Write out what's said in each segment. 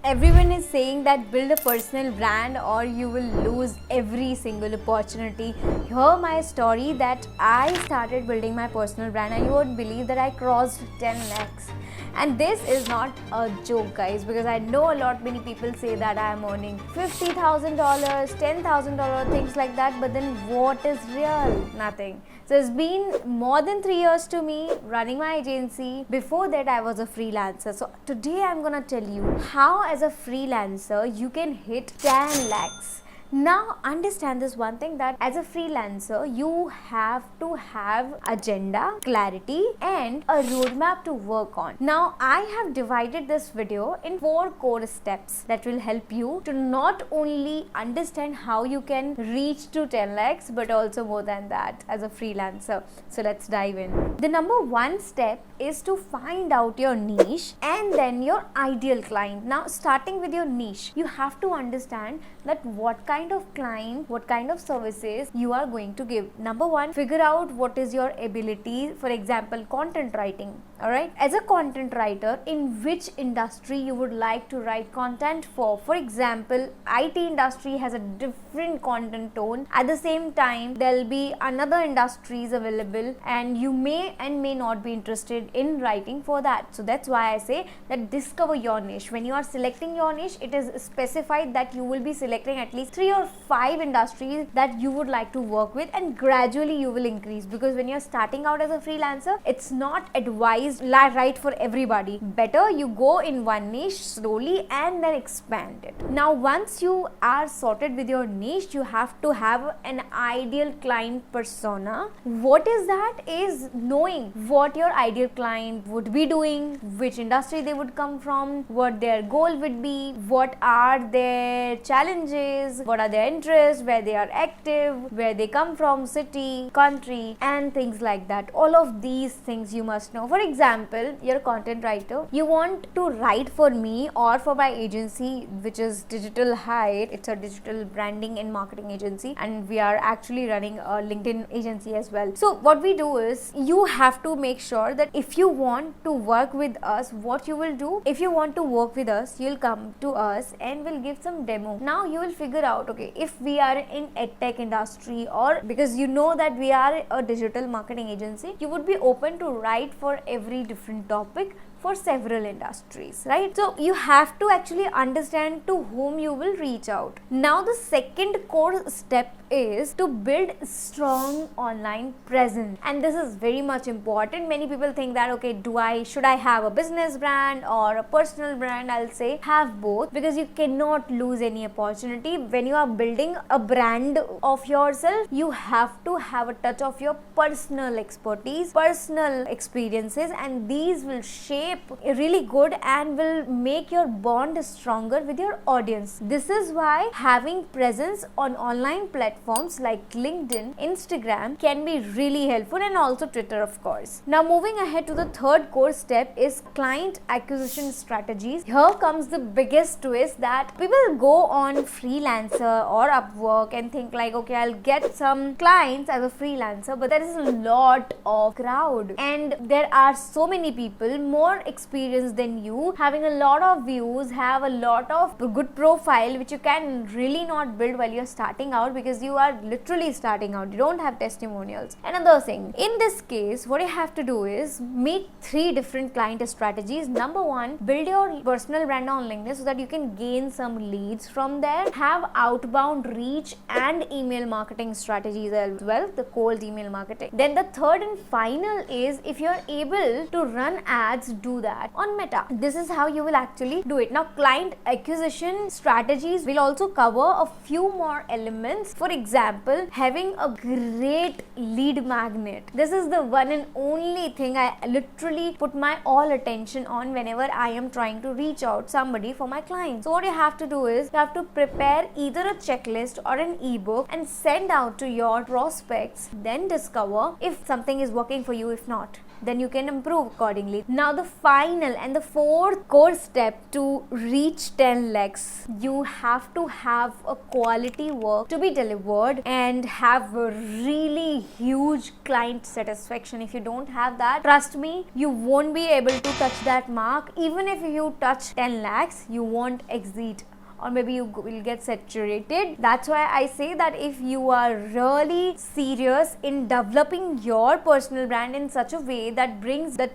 Everyone is saying that build a personal brand or you will lose every single opportunity. Hear my story that I started building my personal brand and you won't believe that I crossed 10 lakhs. And this is not a joke, guys, because I know a lot many people say that I am earning $50,000, $10,000, things like that, but then what is real? Nothing. So it's been more than 3 years to me running my agency. Before that I was a freelancer. So today I'm gonna tell you how as a freelancer you can hit 10 lakhs. Now understand this one thing, that as a freelancer you have to have agenda, clarity and a roadmap to work on. Now I have divided this video in 4 core steps that will help you to not only understand how you can reach to 10 lakhs but also more than that as a freelancer. So let's dive in. The number 1 step is to find out your niche and then your ideal client. Now starting with your niche, you have to understand that what kind of client, what kind of services you are going to give. Number 1, figure out what is your ability. For example, content writing. Alright, as a content writer, in which industry you would like to write content for. For example, IT industry has a different content tone. At the same time, there will be another industries available and you may and may not be interested in writing for that. So that's why I say that discover your niche. When you are selecting your niche, it is specified that you will be selecting at least 3 or 5 industries that you would like to work with, and gradually you will increase, because when you're starting out as a freelancer, it's not advised right for everybody. Better you go in one niche slowly and then expand it. Now once you are sorted with your niche, you have to have an ideal client persona. What is that? Is knowing what your ideal client would be doing, which industry they would come from, what their goal would be, what are their challenges, what are their interests, where they are active, where they come from, city, country and things like that. All of these things you must know. For example, you're a content writer, you want to write for me or for my agency, which is Digital Height. It's a digital branding and marketing agency, and we are actually running a LinkedIn agency as well. So what we do is, you have to make sure that if you want to work with us, what you will do, if you want to work with us, you'll come to us and we'll give some demo. Now you will figure out, okay, if we are in edtech industry, or because you know that we are a digital marketing agency, you would be open to write for every different topic for several industries, right? So you have to actually understand to whom you will reach out. Now the second core step is to build strong online presence, and this is very much important. Many people think that, okay, should I have a business brand or a personal brand? I'll say have both, because you cannot lose any opportunity. When you are building a brand of yourself, you have to have a touch of your personal expertise, personal experiences, and these will shape really good and will make your bond stronger with your audience. This is why having presence on online platforms like LinkedIn, Instagram can be really helpful, and also Twitter, of course. Now moving ahead to the third core step is client acquisition strategies. Here comes the biggest twist, that people go on Freelancer or Upwork and think like, okay, I'll get some clients as a freelancer, but there is a lot of crowd and there are so many people more experienced than you, having a lot of views, have a lot of good profile, which you can really not build while you're starting out, because you are literally starting out. You don't have testimonials. Another thing, in this case, what you have to do is make 3 different client strategies. Number 1, build your personal brand on LinkedIn so that you can gain some leads from there. Have outbound reach and email marketing strategies as well, the cold email marketing. Then the third and final is, if you're able to run ads, do that on Meta. This is how you will actually do it. Now client acquisition strategies will also cover a few more elements. For example, having a great lead magnet. This is the one and only thing I literally put my all attention on whenever I am trying to reach out somebody for my clients. So what you have to do is, you have to prepare either a checklist or an ebook and send out to your prospects, then discover if something is working for you. If not, then you can improve accordingly. Now the final and the fourth core step to reach 10 lakhs, you have to have a quality work to be delivered and have a really huge client satisfaction. If you don't have that, trust me, you won't be able to touch that mark. Even if you touch 10 lakhs, you won't exceed, or maybe you will get saturated. That's why I say that if you are really serious in developing your personal brand in such a way that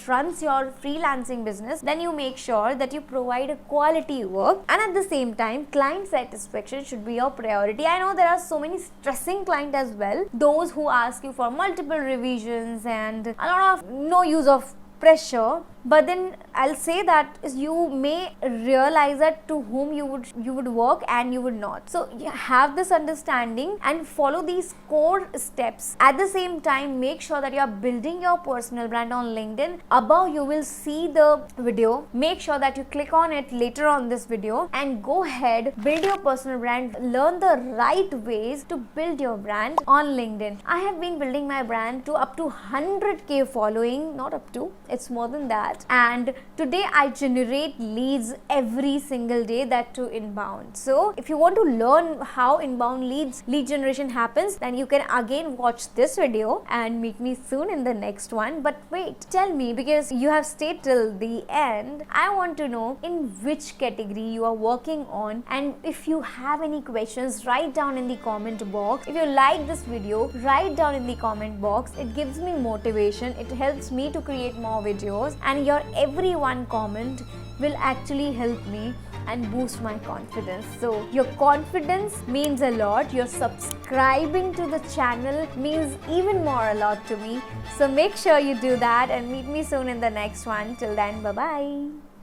runs your freelancing business, then you make sure that you provide a quality work, and at the same time client satisfaction should be your priority. I know there are so many stressing clients as well, those who ask you for multiple revisions and a lot of no use of pressure. But then I'll say that you may realize that to whom you would work and you would not. So you have this understanding and follow these core steps. At the same time, make sure that you are building your personal brand on LinkedIn. Above you will see the video. Make sure that you click on it later on this video and go ahead, build your personal brand, learn the right ways to build your brand on LinkedIn. I have been building my brand to up to 100k following, not up to, it's more than that. And today I generate leads every single day, that too inbound. So if you want to learn how inbound lead generation happens, then you can again watch this video and meet me soon in the next one. But wait, tell me, because you have stayed till the end, I want to know in which category you are working on, and if you have any questions, write down in the comment box. If you like this video, write down in the comment box. It gives me motivation, it helps me to create more videos, and your every one comment will actually help me and boost my confidence. So your confidence means a lot. Your subscribing to the channel means even more a lot to me. So make sure you do that and meet me soon in the next one. Till then, bye bye.